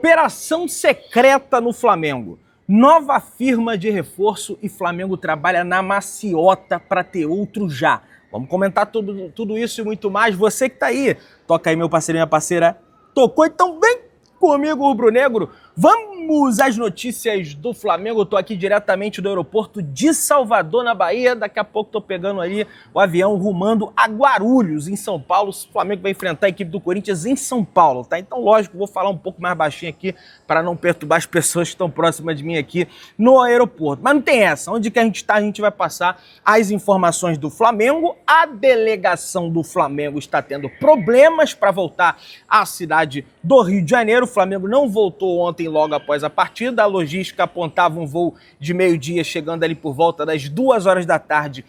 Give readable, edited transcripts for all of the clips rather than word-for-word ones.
Operação secreta no Flamengo. Nova firma de reforço e Flamengo trabalha na maciota para ter outro já. Vamos comentar tudo isso e muito mais. Você que tá aí, toca aí, meu parceiro e minha parceira. Tocou, então vem comigo, rubro-negro. Vamos às notícias do Flamengo. Eu tô aqui diretamente do aeroporto de Salvador, na Bahia. Daqui a pouco tô pegando ali o avião rumando a Guarulhos, em São Paulo. O Flamengo vai enfrentar a equipe do Corinthians em São Paulo, tá? Então, lógico, vou falar um pouco mais baixinho aqui para não perturbar as pessoas que estão próximas de mim aqui no aeroporto. Mas não tem essa. Onde que a gente tá, a gente vai passar as informações do Flamengo. A delegação do Flamengo está tendo problemas para voltar à cidade do Rio de Janeiro. O Flamengo não voltou ontem logo após a partida. A logística apontava um voo de meio-dia, chegando ali por volta das 2 horas da tarde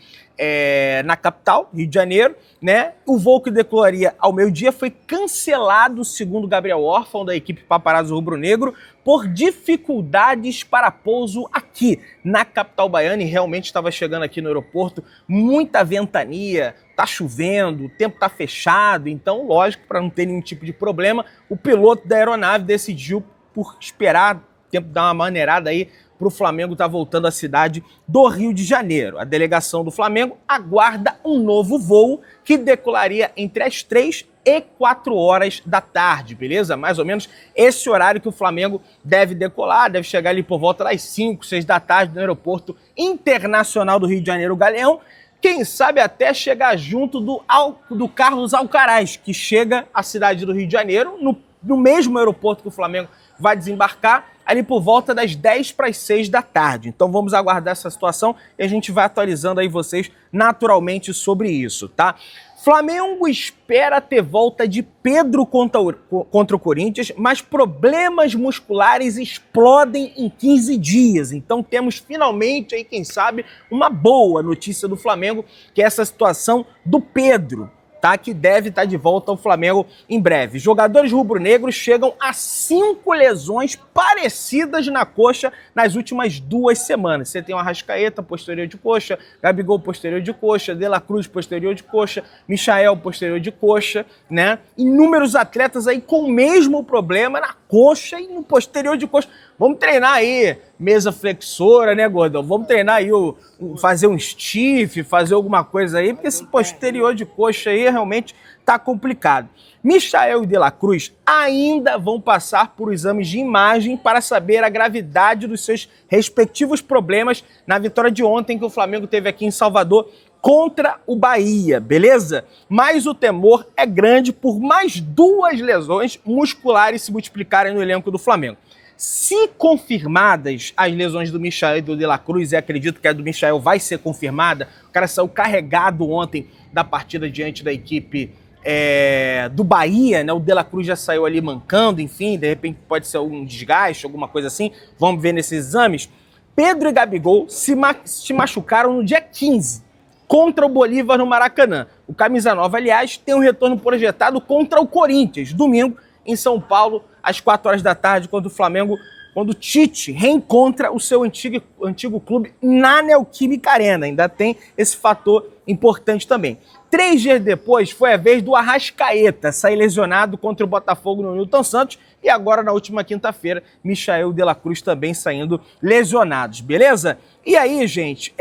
na capital, Rio de Janeiro, né? O voo que decolaria ao meio-dia foi cancelado, segundo Gabriel Orfão, da equipe Paparazzo Rubro-Negro, por dificuldades para pouso aqui na capital baiana, e realmente estava chegando aqui no aeroporto muita ventania, tá chovendo, o tempo tá fechado, então, lógico, para não ter nenhum tipo de problema, o piloto da aeronave decidiu por esperar o tempo dar uma maneirada aí para o Flamengo estar voltando à cidade do Rio de Janeiro. A delegação do Flamengo aguarda um novo voo que decolaria entre as 3 e 4 horas da tarde, beleza? Mais ou menos esse horário que o Flamengo deve decolar, deve chegar ali por volta das 5, 6 da tarde no aeroporto internacional do Rio de Janeiro, Galeão. Quem sabe até chegar junto do Carlos Alcaraz, que chega à cidade do Rio de Janeiro, no mesmo aeroporto que o Flamengo vai desembarcar, ali por volta das 10 para as 6 da tarde. Então vamos aguardar essa situação e a gente vai atualizando aí vocês naturalmente sobre isso, tá? Flamengo espera ter volta de Pedro contra o Corinthians, mas problemas musculares explodem em 15 dias. Então temos finalmente aí, quem sabe, uma boa notícia do Flamengo, que é essa situação do Pedro, tá? Que deve estar de volta ao Flamengo em breve. Jogadores rubro-negros chegam a 5 lesões parecidas na coxa nas últimas 2 semanas. Você tem o Arrascaeta, posterior de coxa, Gabigol, posterior de coxa, De La Cruz, posterior de coxa, Michael, posterior de coxa, né? Inúmeros atletas aí com o mesmo problema na coxa e no posterior de coxa. Vamos treinar aí mesa flexora, né, gordão? Vamos treinar aí, fazer um stiff, fazer alguma coisa aí, porque esse posterior de coxa aí realmente tá complicado. Michael e De La Cruz ainda vão passar por exames de imagem para saber a gravidade dos seus respectivos problemas na vitória de ontem que o Flamengo teve aqui em Salvador contra o Bahia, beleza? Mas o temor é grande por mais 2 lesões musculares se multiplicarem no elenco do Flamengo. Se confirmadas as lesões do Michael e do De La Cruz, e acredito que a do Michael vai ser confirmada, o cara saiu carregado ontem da partida diante da equipe do Bahia, né? O De La Cruz já saiu ali mancando, enfim, de repente pode ser algum desgaste, alguma coisa assim, vamos ver nesses exames. Pedro e Gabigol se machucaram no dia 15, contra o Bolívar no Maracanã. O Camisa Nova, aliás, tem um retorno projetado contra o Corinthians, domingo, em São Paulo, às 4 horas da tarde, quando o Tite reencontra o seu antigo clube na Neoquímica Arena. Ainda tem esse fator importante também. 3 dias depois, foi a vez do Arrascaeta sair lesionado contra o Botafogo no Newton Santos, e agora, na última quinta-feira, Michael e De La Cruz também saindo lesionados, beleza? E aí, gente,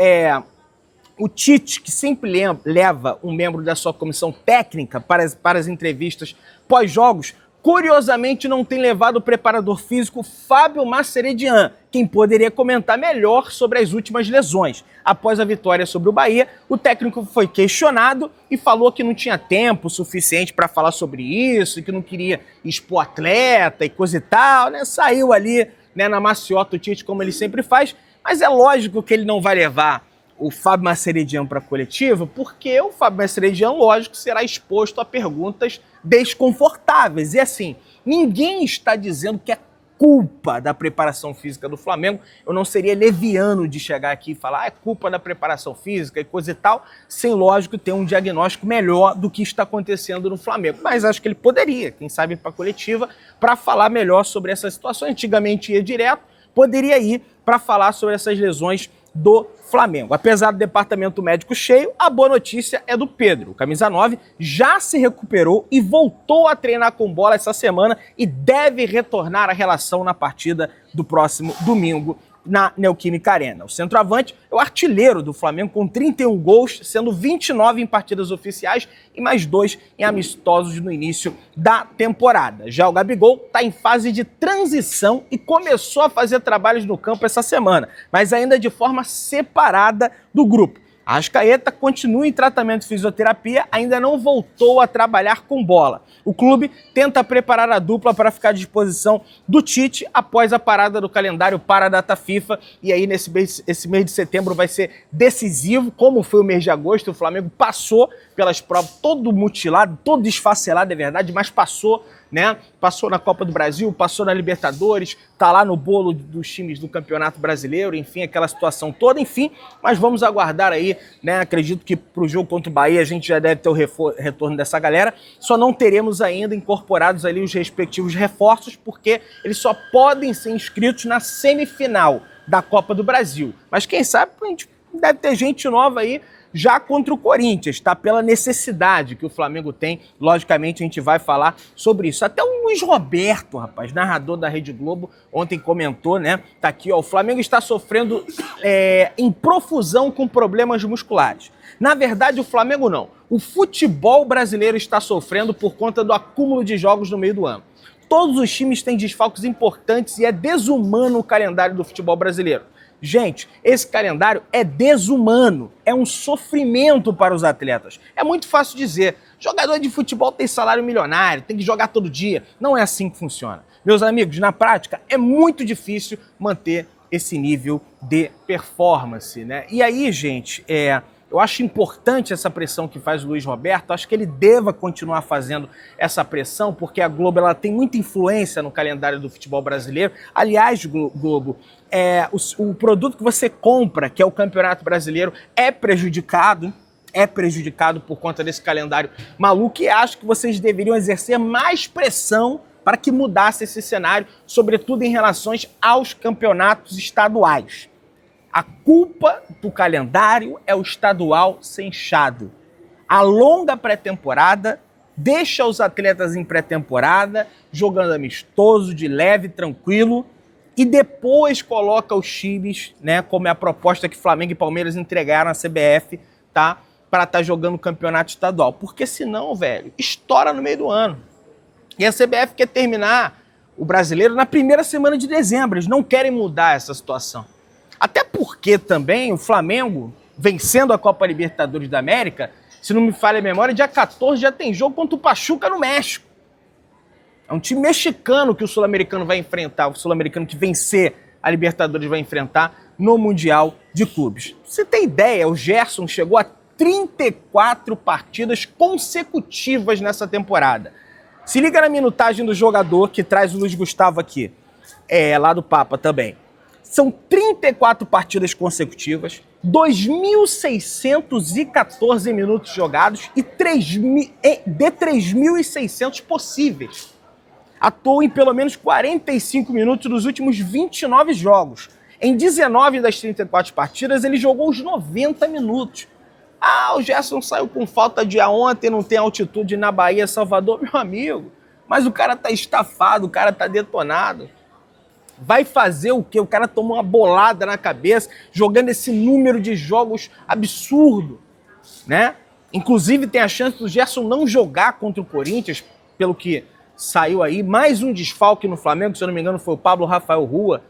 o Tite, que sempre leva um membro da sua comissão técnica para as entrevistas pós-jogos, curiosamente não tem levado o preparador físico Fábio Mascheredian, quem poderia comentar melhor sobre as últimas lesões. Após a vitória sobre o Bahia, o técnico foi questionado e falou que não tinha tempo suficiente para falar sobre isso, que não queria expor atleta e coisa e tal, né? Saiu ali, né, na maciota o Tite, como ele sempre faz, mas é lógico que ele não vai levar o Fábio Mascheredian para a coletiva, porque o Fábio Mascheredian, lógico, será exposto a perguntas desconfortáveis. E assim, ninguém está dizendo que é culpa da preparação física do Flamengo. Eu não seria leviano de chegar aqui e falar é culpa da preparação física e coisa e tal, sem, lógico, ter um diagnóstico melhor do que está acontecendo no Flamengo. Mas acho que ele poderia, quem sabe, ir para a coletiva para falar melhor sobre essa situação. Antigamente ia direto, poderia ir para falar sobre essas lesões do Flamengo. Apesar do departamento médico cheio, a boa notícia é do Pedro. O camisa 9 já se recuperou e voltou a treinar com bola essa semana e deve retornar à relação na partida do próximo domingo na Neoquímica Arena. O centroavante é o artilheiro do Flamengo com 31 gols, sendo 29 em partidas oficiais e mais 2 em amistosos no início da temporada. Já o Gabigol está em fase de transição e começou a fazer trabalhos no campo essa semana, mas ainda de forma separada do grupo. A Arrascaeta continua em tratamento de fisioterapia, ainda não voltou a trabalhar com bola. O clube tenta preparar a dupla para ficar à disposição do Tite após a parada do calendário para a data FIFA. E aí, esse mês de setembro vai ser decisivo, como foi o mês de agosto. O Flamengo passou pelas provas, todo mutilado, todo desfacelado, é verdade, mas passou, né? Passou na Copa do Brasil, passou na Libertadores, tá lá no bolo dos times do Campeonato Brasileiro, enfim, aquela situação toda, enfim, mas vamos aguardar aí, né? Acredito que pro jogo contra o Bahia a gente já deve ter o retorno dessa galera, só não teremos ainda incorporados ali os respectivos reforços, porque eles só podem ser inscritos na semifinal da Copa do Brasil. Mas quem sabe a gente deve ter gente nova aí já contra o Corinthians, tá? Pela necessidade que o Flamengo tem, logicamente a gente vai falar sobre isso. Até o Luiz Roberto, rapaz, narrador da Rede Globo, ontem comentou, né? Tá aqui, ó, o Flamengo está sofrendo em profusão com problemas musculares. Na verdade, o Flamengo não. O futebol brasileiro está sofrendo por conta do acúmulo de jogos no meio do ano. Todos os times têm desfalques importantes e é desumano o calendário do futebol brasileiro. Gente, esse calendário é desumano, é um sofrimento para os atletas. É muito fácil dizer, jogador de futebol tem salário milionário, tem que jogar todo dia. Não é assim que funciona. Meus amigos, na prática é muito difícil manter esse nível de performance, né? E aí, gente, eu acho importante essa pressão que faz o Luiz Roberto, acho que ele deva continuar fazendo essa pressão, porque a Globo ela tem muita influência no calendário do futebol brasileiro. Aliás, Globo, o produto que você compra, que é o Campeonato Brasileiro, é prejudicado por conta desse calendário maluco, e acho que vocês deveriam exercer mais pressão para que mudasse esse cenário, sobretudo em relação aos campeonatos estaduais. A culpa do calendário é o estadual ser inchado. Alonga a pré-temporada, deixa os atletas em pré-temporada, jogando amistoso, de leve, tranquilo, e depois coloca os times, né, como é a proposta que Flamengo e Palmeiras entregaram à CBF, tá, para estar jogando o campeonato estadual. Porque senão, velho, estoura no meio do ano. E a CBF quer terminar o brasileiro na primeira semana de dezembro. Eles não querem mudar essa situação. Até porque também o Flamengo, vencendo a Copa Libertadores da América, se não me falha a memória, dia 14 já tem jogo contra o Pachuca no México. É um time mexicano que o sul-americano vai enfrentar, o sul-americano que vencer a Libertadores vai enfrentar no Mundial de Clubes. Pra você ter ideia, o Gerson chegou a 34 partidas consecutivas nessa temporada. Se liga na minutagem do jogador que traz o Luiz Gustavo aqui, lá do Papa também. São 34 partidas consecutivas, 2.614 minutos jogados e de 3.600 possíveis. Atuou em pelo menos 45 minutos nos últimos 29 jogos. Em 19 das 34 partidas, ele jogou os 90 minutos. Ah, o Gerson saiu com falta de ar ontem, não tem altitude na Bahia, Salvador, meu amigo. Mas o cara tá estafado, o cara tá detonado. Vai fazer o quê? O cara tomou uma bolada na cabeça, jogando esse número de jogos absurdo, né? Inclusive tem a chance do Gerson não jogar contra o Corinthians, pelo que saiu aí. Mais um desfalque no Flamengo, se eu não me engano foi o Pablo Rafael Rua,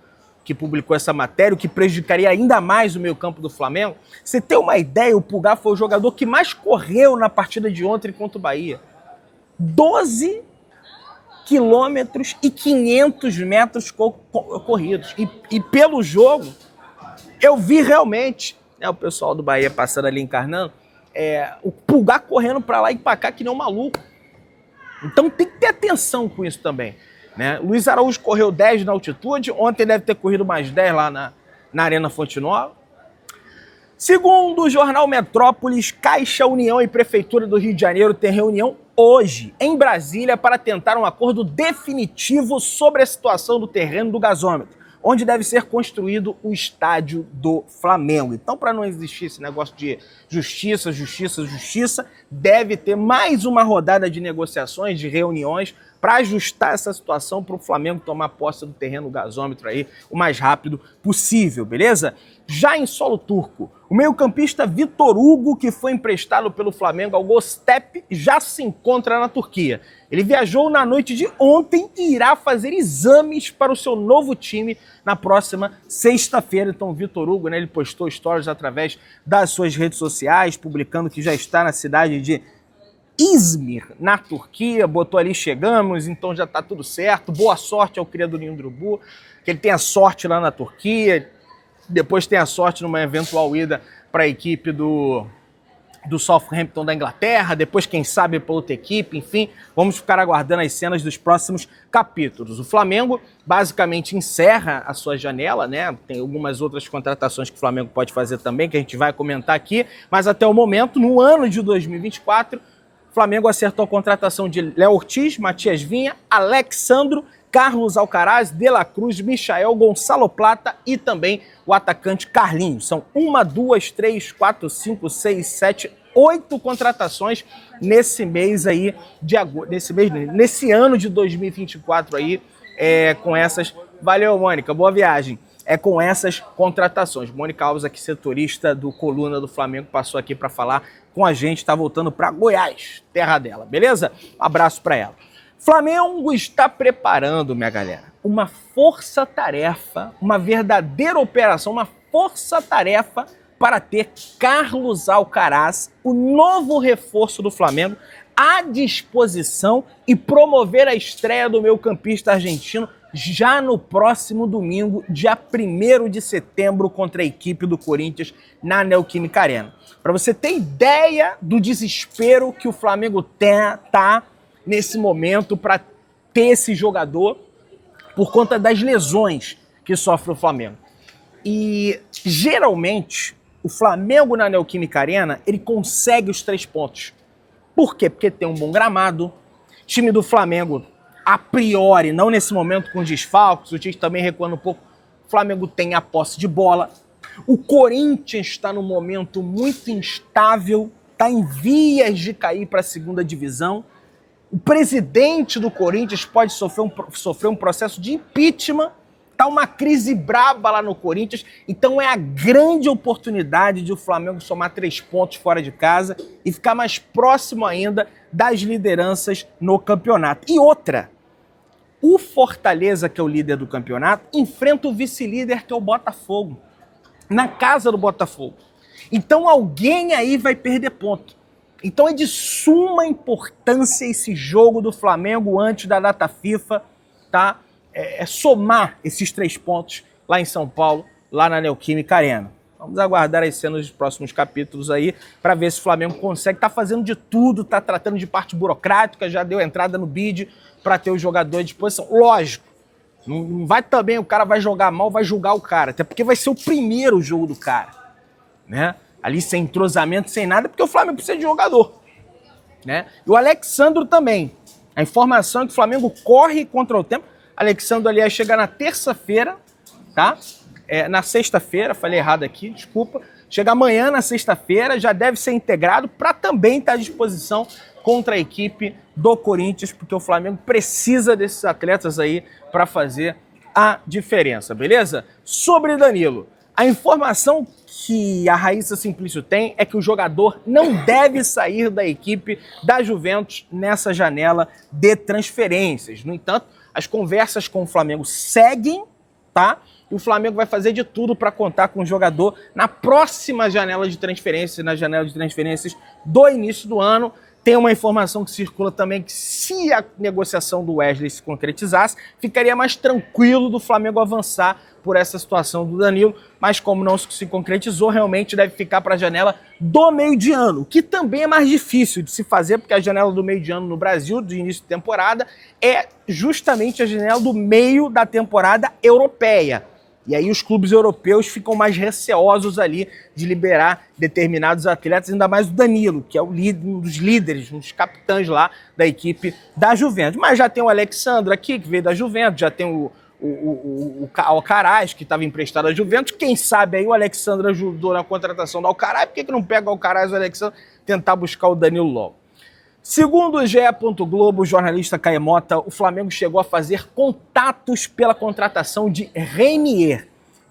que publicou essa matéria, o que prejudicaria ainda mais o meio-campo do Flamengo. Você tem uma ideia, o Pulgar foi o jogador que mais correu na partida de ontem contra o Bahia. 12 quilômetros e 500 metros corridos. E pelo jogo, eu vi realmente, né, o pessoal do Bahia passando ali encarnando, o Pulgar correndo para lá e para cá que nem um maluco. Então tem que ter atenção com isso também, né? Luiz Araújo correu 10 na altitude, ontem deve ter corrido mais 10 lá na Arena Fonte Nova. Segundo o jornal Metrópolis, Caixa, União e Prefeitura do Rio de Janeiro têm reunião hoje em Brasília para tentar um acordo definitivo sobre a situação do terreno do gasômetro. onde deve ser construído o estádio do Flamengo. Então, para não existir esse negócio de justiça, deve ter mais uma rodada de negociações, de reuniões, para ajustar essa situação para o Flamengo tomar posse do terreno gasômetro aí o mais rápido possível, beleza? Já em solo turco, o meio-campista Vitor Hugo, que foi emprestado pelo Flamengo ao Göztepe, já se encontra na Turquia. Ele viajou na noite de ontem e irá fazer exames para o seu novo time na próxima sexta-feira. Então, o Vitor Hugo, né, ele postou stories através das suas redes sociais, publicando que já está na cidade de Izmir, na Turquia, botou ali chegamos, então já tá tudo certo. Boa sorte ao cria do Ninho do Urubu, que ele tenha sorte lá na Turquia, depois tenha sorte numa eventual ida para a equipe do Southampton da Inglaterra, depois quem sabe para outra equipe, enfim, vamos ficar aguardando as cenas dos próximos capítulos. O Flamengo basicamente encerra a sua janela, né? Tem algumas outras contratações que o Flamengo pode fazer também, que a gente vai comentar aqui, mas até o momento, no ano de 2024, o Flamengo acertou a contratação de Léo Ortiz, Matias Vinha, Alexandro, Carlos Alcaraz, De La Cruz, Michael, Gonçalo Plata e também o atacante Carlinhos. São 1, 2, 3, 4, 5, 6, 7, 8 contratações nesse mês aí de agosto, nesse ano de 2024 aí, com essas. Valeu, Mônica, boa viagem. Com essas contratações. Mônica Alves, aqui setorista do Coluna do Flamengo, passou aqui para falar com a gente, está voltando para Goiás, terra dela, beleza? Um abraço para ela. Flamengo está preparando, minha galera, uma força-tarefa, uma verdadeira operação, uma força-tarefa para ter Carlos Alcaraz, o novo reforço do Flamengo, à disposição e promover a estreia do meio-campista argentino já no próximo domingo, dia 1º de setembro, contra a equipe do Corinthians na Neoquímica Arena. Para você ter ideia do desespero que o Flamengo tá nesse momento para ter esse jogador por conta das lesões que sofre o Flamengo. E geralmente o Flamengo na Neoquímica Arena, ele consegue os 3 pontos. Por quê? Porque tem um bom gramado, time do Flamengo a priori, não nesse momento com desfalques, o time também recuando um pouco, o Flamengo tem a posse de bola. O Corinthians está num momento muito instável, está em vias de cair para a segunda divisão. O presidente do Corinthians pode sofrer um processo de impeachment. Está uma crise braba lá no Corinthians. Então é a grande oportunidade de o Flamengo somar 3 pontos fora de casa e ficar mais próximo ainda das lideranças no campeonato. E outra, o Fortaleza, que é o líder do campeonato, enfrenta o vice-líder, que é o Botafogo, na casa do Botafogo. Então alguém aí vai perder ponto. Então é de suma importância esse jogo do Flamengo antes da data FIFA, tá? Somar esses 3 pontos lá em São Paulo, lá na Neoquímica Arena. Vamos aguardar as cenas dos próximos capítulos aí para ver se o Flamengo consegue. Tá fazendo de tudo, tá tratando de parte burocrática, já deu entrada no bid para ter o jogador à disposição. Lógico, não vai também, o cara vai jogar mal, vai julgar o cara, até porque vai ser o primeiro jogo do cara, né? Ali sem entrosamento, sem nada, porque o Flamengo precisa de jogador, né? E o Alexandro também. A informação é que o Flamengo corre contra o tempo. Alexandro, aliás, chega na terça-feira, tá? Na sexta-feira, falei errado aqui, desculpa. Chega amanhã, na sexta-feira, já deve ser integrado para também estar à disposição contra a equipe do Corinthians, porque o Flamengo precisa desses atletas aí para fazer a diferença, beleza? Sobre Danilo, a informação que a Raíssa Simplício tem é que o jogador não deve sair da equipe da Juventus nessa janela de transferências. No entanto, as conversas com o Flamengo seguem, tá? E o Flamengo vai fazer de tudo para contar com o jogador na próxima janela de transferências, na janela de transferências do início do ano. Tem uma informação que circula também que se a negociação do Wesley se concretizasse, ficaria mais tranquilo do Flamengo avançar por essa situação do Danilo, mas como não se concretizou, realmente deve ficar para a janela do meio de ano, que também é mais difícil de se fazer, porque a janela do meio de ano no Brasil, do início de temporada, é justamente a janela do meio da temporada europeia. E aí os clubes europeus ficam mais receosos ali de liberar determinados atletas, ainda mais o Danilo, que é um dos líderes, um dos capitães lá da equipe da Juventus. Mas já tem o Alexandre aqui, que veio da Juventus, já tem o o Alcaraz, que estava emprestado à Juventus. Quem sabe aí o Alexandre ajudou na contratação do Alcaraz. Por que não pega o Alcaraz e o Alexandre tentar buscar o Danilo logo? Segundo o GE. Globo, o jornalista Caemota, o Flamengo chegou a fazer contatos pela contratação de Reinier,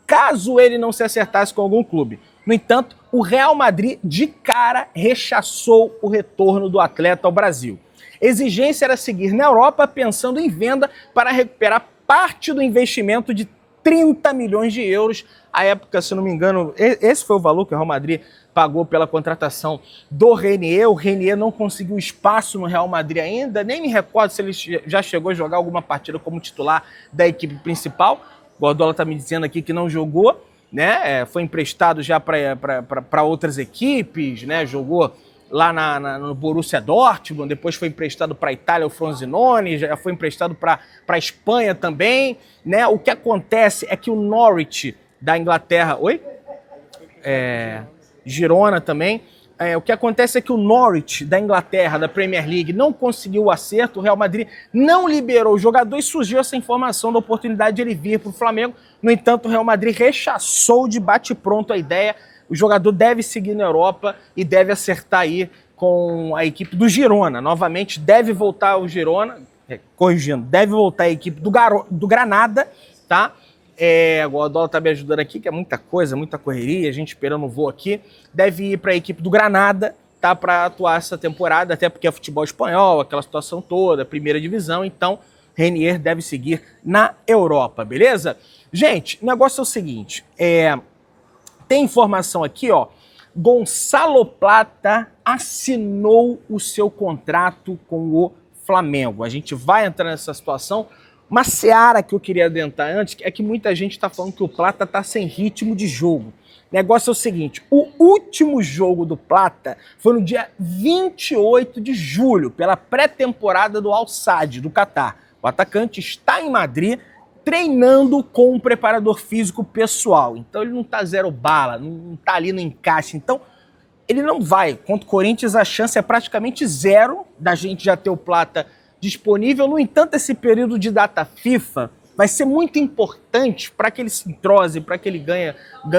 caso ele não se acertasse com algum clube. No entanto, o Real Madrid de cara rechaçou o retorno do atleta ao Brasil. A exigência era seguir na Europa pensando em venda para recuperar parte do investimento de 30 milhões de euros. À época, se não me engano, esse foi o valor que o Real Madrid pagou pela contratação do Reinier. O Reinier não conseguiu espaço no Real Madrid ainda, nem me recordo se ele já chegou a jogar alguma partida como titular da equipe principal. O Gordola está me dizendo aqui que não jogou, né? Foi emprestado já para outras equipes, né? Jogou lá no Borussia Dortmund, depois foi emprestado para a Itália o Frosinone, já foi emprestado para a Espanha também, né? O que acontece é que o Norwich da Inglaterra... Oi? Girona também. O que acontece é que o Norwich da Inglaterra, da Premier League, não conseguiu o acerto, o Real Madrid não liberou o jogador e surgiu essa informação da oportunidade de ele vir para o Flamengo. No entanto, o Real Madrid rechaçou de bate-pronto a ideia. O jogador deve seguir na Europa e deve acertar aí com a equipe do Girona. Novamente, deve voltar o Girona, corrigindo, deve voltar a equipe do Granada, tá? O Gordola tá me ajudando aqui, que é muita coisa, muita correria, a gente esperando o voo aqui. Deve ir para a equipe do Granada, tá? Para atuar essa temporada, até porque é futebol espanhol, aquela situação toda, primeira divisão. Então, Reinier deve seguir na Europa, beleza? Gente, o negócio é o seguinte, tem informação aqui, ó. Gonçalo Plata assinou o seu contrato com o Flamengo. A gente vai entrar nessa situação. Uma seara que eu queria adentrar antes é que muita gente está falando que o Plata está sem ritmo de jogo. O negócio é o seguinte, o último jogo do Plata foi no dia 28 de julho, pela pré-temporada do Al Sadd, do Catar. O atacante está em Madrid, treinando com um preparador físico pessoal. Então ele não tá zero bala, não tá ali no encaixe. Então ele não vai. Contra o Corinthians a chance é praticamente zero da gente já ter o Plata disponível. No entanto, esse período de data FIFA vai ser muito importante para que ele se entrose, para que ele ganhe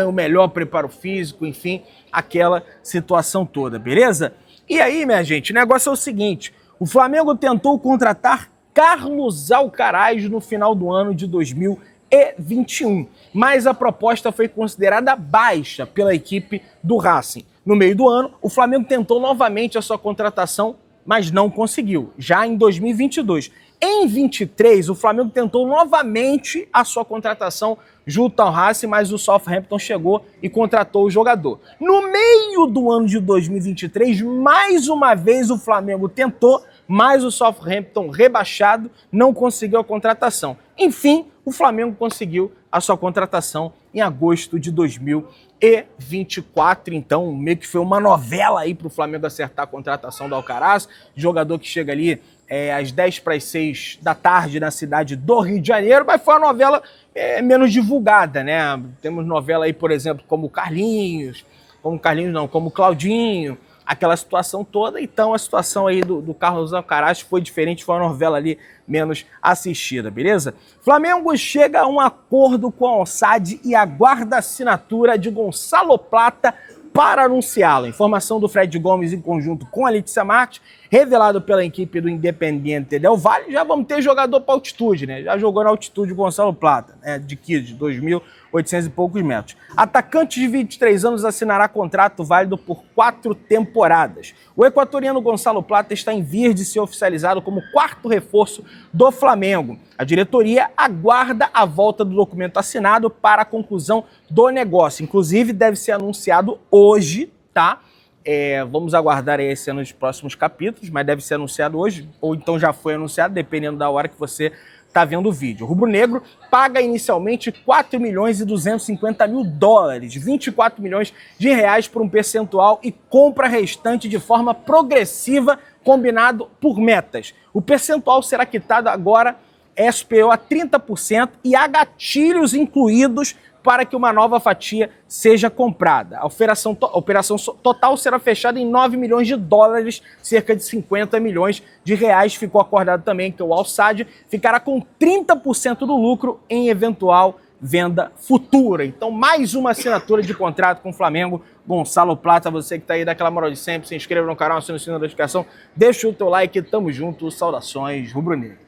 o melhor preparo físico, enfim, aquela situação toda, beleza? E aí, minha gente, o negócio é o seguinte, o Flamengo tentou contratar Carlos Alcaraz no final do ano de 2021, mas a proposta foi considerada baixa pela equipe do Racing. No meio do ano, o Flamengo tentou novamente a sua contratação, mas não conseguiu, já em 2022. Em 2023, o Flamengo tentou novamente a sua contratação junto ao Racing, mas o Southampton chegou e contratou o jogador. No meio do ano de 2023, mais uma vez o Flamengo tentou, mas o Southampton, rebaixado, não conseguiu a contratação. Enfim, o Flamengo conseguiu a sua contratação em agosto de 2024. Então, meio que foi uma novela aí para o Flamengo acertar a contratação do Alcaraz, jogador que chega ali às 10:06 da tarde na cidade do Rio de Janeiro, mas foi uma novela menos divulgada, né? Temos novela aí, por exemplo, como Claudinho, aquela situação toda. Então a situação aí do Carlos Alcaraz foi diferente, foi uma novela ali menos assistida, beleza? Flamengo chega a um acordo com a Al Sadd e aguarda a assinatura de Gonçalo Plata para anunciá-lo. Informação do Fred Gomes em conjunto com a Letícia Marques, revelado pela equipe do Independiente Del Valle. Já vamos ter jogador para altitude, né? Já jogou na altitude o Gonçalo Plata, né? De 2.800 e poucos metros. Atacante de 23 anos assinará contrato válido por 4 temporadas. O equatoriano Gonçalo Plata está em vias de ser oficializado como quarto reforço do Flamengo. A diretoria aguarda a volta do documento assinado para a conclusão do negócio. Inclusive, deve ser anunciado hoje, tá? Vamos aguardar aí esse ano nos próximos capítulos, mas deve ser anunciado hoje, ou então já foi anunciado, dependendo da hora que você está vendo o vídeo. O rubro-negro paga inicialmente 4 milhões e 250 mil dólares, 24 milhões de reais por um percentual e compra restante de forma progressiva, combinado por metas. O percentual será quitado agora superior a 30% e há gatilhos incluídos para que uma nova fatia seja comprada. A operação total será fechada em 9 milhões de dólares, cerca de 50 milhões de reais. Ficou acordado também que o Al Sadd ficará com 30% do lucro em eventual venda futura. Então, mais uma assinatura de contrato com o Flamengo. Gonçalo Plata, você que está aí, daquela moral de sempre, se inscreva no canal, assine o sininho da notificação, deixa o teu like, tamo junto, saudações rubro-negras.